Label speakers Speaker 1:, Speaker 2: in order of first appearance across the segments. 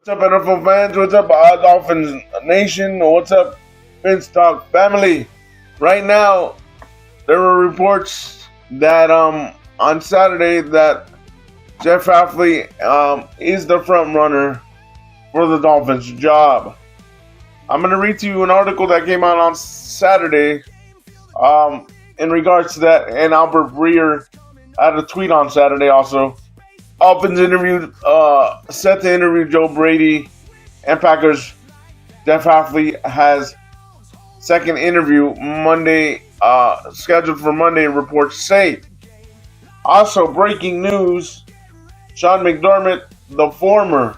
Speaker 1: What's up, NFL fans? What's up, Dolphins Nation? What's up, PhinsTalk family? Right now, there were reports that on Saturday that Jeff Hafley is the front runner for the Dolphins job. I'm going to read to you an article that came out on Saturday in regards to that, and Albert Breer had a tweet on Saturday also. Dolphins set to interview Joe Brady, and Packers Jeff Hafley has second interview Monday, scheduled for Monday, reports say. Also, breaking news, Sean McDermott, the former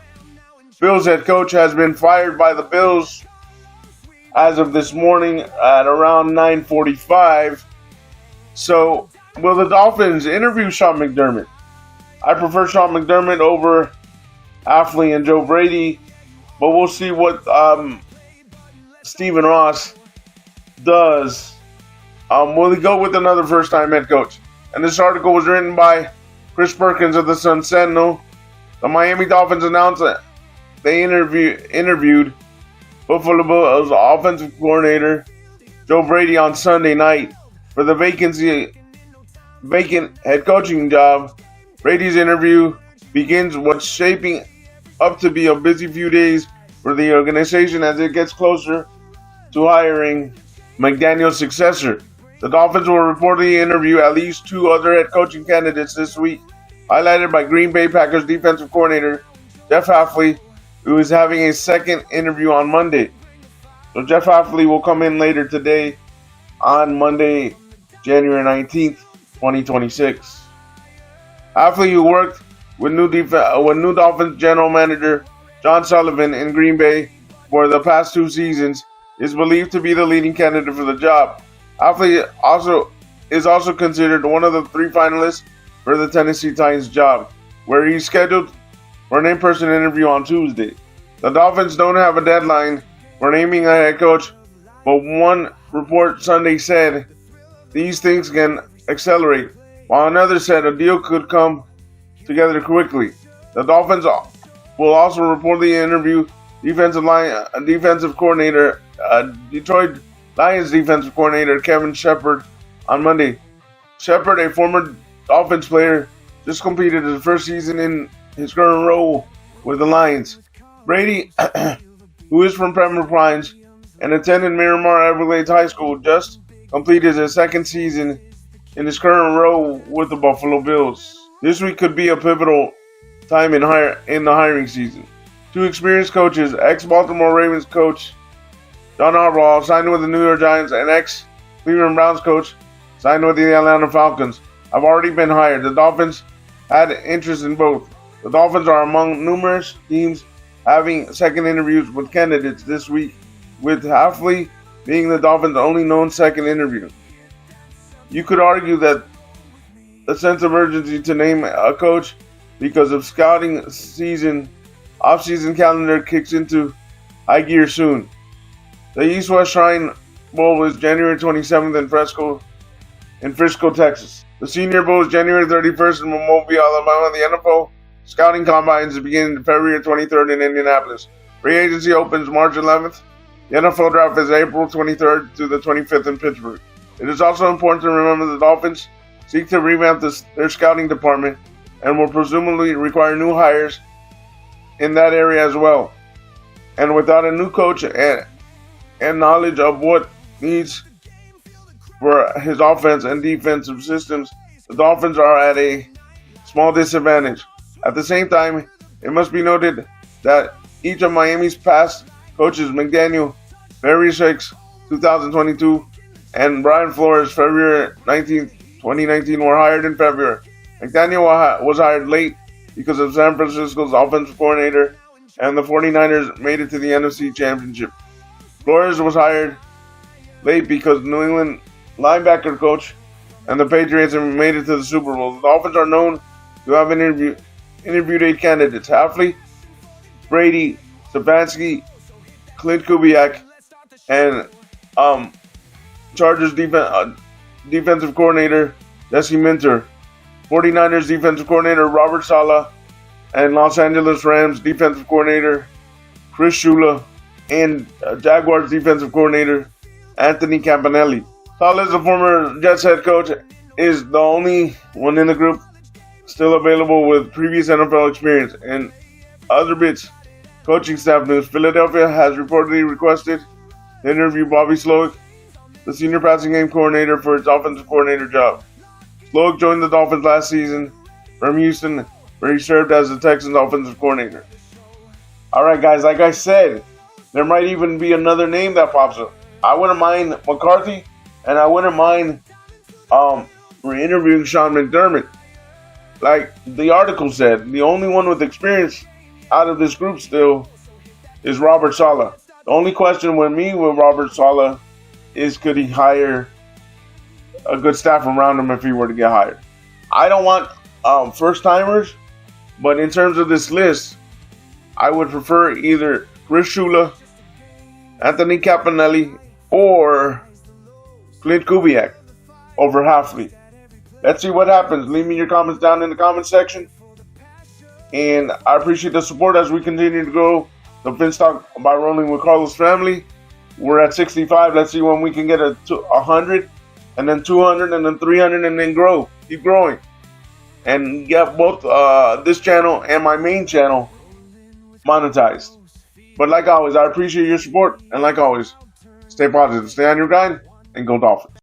Speaker 1: Bills head coach, has been fired by the Bills as of this morning at around 9:45. So, will the Dolphins interview Sean McDermott? I prefer Sean McDermott over Hafley and Joe Brady, but we'll see what Stephen Ross does. Will he go with another first-time head coach? And this article was written by Chris Perkins of the Sun Sentinel. The Miami Dolphins announced that they interviewed Buffalo Bills offensive coordinator Joe Brady on Sunday night for the vacant head coaching job. Brady's interview begins what's shaping up to be a busy few days for the organization as it gets closer to hiring McDaniel's successor. The Dolphins will reportedly interview at least two other head coaching candidates this week, highlighted by Green Bay Packers defensive coordinator Jeff Hafley, who is having a second interview on Monday. So Jeff Hafley will come in later today on Monday, January 19th, 2026. Hafley, who worked with new Dolphins general manager John Sullivan in Green Bay for the past two seasons, is believed to be the leading candidate for the job. Hafley is also considered one of the three finalists for the Tennessee Titans job, where he's scheduled for an in-person interview on Tuesday. The Dolphins don't have a deadline for naming a head coach, but one report Sunday said these things can accelerate, while another said a deal could come together quickly. The Dolphins will also reportedly interview defensive coordinator, Detroit Lions defensive coordinator Kevin Shepard on Monday. Shepard, a former Dolphins player, just completed his first season in his current role with the Lions. Brady, who is from Pembroke Pines and attended Miramar Everglades High School, just completed his second season in his current role with the Buffalo Bills. This week could be a pivotal time in the hiring season. Two experienced coaches, ex-Baltimore Ravens coach John Harbaugh signed with the New York Giants, and ex-Cleveland Browns coach signed with the Atlanta Falcons, have already been hired. The Dolphins had interest in both. The Dolphins are among numerous teams having second interviews with candidates this week, with Hafley being the Dolphins' only known second interview. You could argue that the sense of urgency to name a coach because of scouting off-season calendar kicks into high gear soon. The East-West Shrine Bowl is January 27th in Frisco, Texas. The Senior Bowl is January 31st in Mobile, Alabama. The NFL Scouting Combines begin February 23rd in Indianapolis. Free agency opens March 11th. The NFL Draft is April 23rd to the 25th in Pittsburgh. It is also important to remember the Dolphins seek to revamp their scouting department and will presumably require new hires in that area as well. And without a new coach and knowledge of what needs for his offense and defensive systems, the Dolphins are at a small disadvantage. At the same time, it must be noted that each of Miami's past coaches, McDaniel, February 6, 2022, and Brian Flores, February 19, 2019, were hired in February. McDaniel was hired late because of San Francisco's offensive coordinator, and the 49ers made it to the NFC Championship. Flores was hired late because New England linebacker coach and the Patriots have made it to the Super Bowl. The Dolphins are known to have interviewed 8 candidates: Hafley, Brady, Stefanski, Clint Kubiak, and Chargers defensive coordinator Jesse Minter, 49ers defensive coordinator Robert Saleh, and Los Angeles Rams defensive coordinator Chris Shula, and Jaguars defensive coordinator Anthony Campanelli. Saleh, the former Jets head coach, is the only one in the group still available with previous NFL experience. And other bits, coaching staff news: Philadelphia has reportedly requested to interview Bobby Slowick, the senior passing game coordinator, for its offensive coordinator job. Slowick joined the Dolphins last season from Houston, where he served as the Texans offensive coordinator. Alright guys, like I said, there might even be another name that pops up. I wouldn't mind McCarthy, and I wouldn't mind re-interviewing Sean McDermott. Like the article said, the only one with experience out of this group still is Robert Saleh. The only question with me with Robert Saleh is, could he hire a good staff around him if he were to get hired? I don't want first-timers, but in terms of this list, I would prefer either Chris Shula, Anthony Campanelli, or Clint Kubiak over Hafley. Let's see what happens. Leave me your comments down in the comment section. And I appreciate the support as we continue to grow the PhinsTalk by Rolling with Carlos family. We're at 65. Let's see when we can get 100, and then 200, and then 300, and then grow. Keep growing. And get both this channel and my main channel monetized. But like always, I appreciate your support. And like always, stay positive, stay on your grind, and go Dolphins.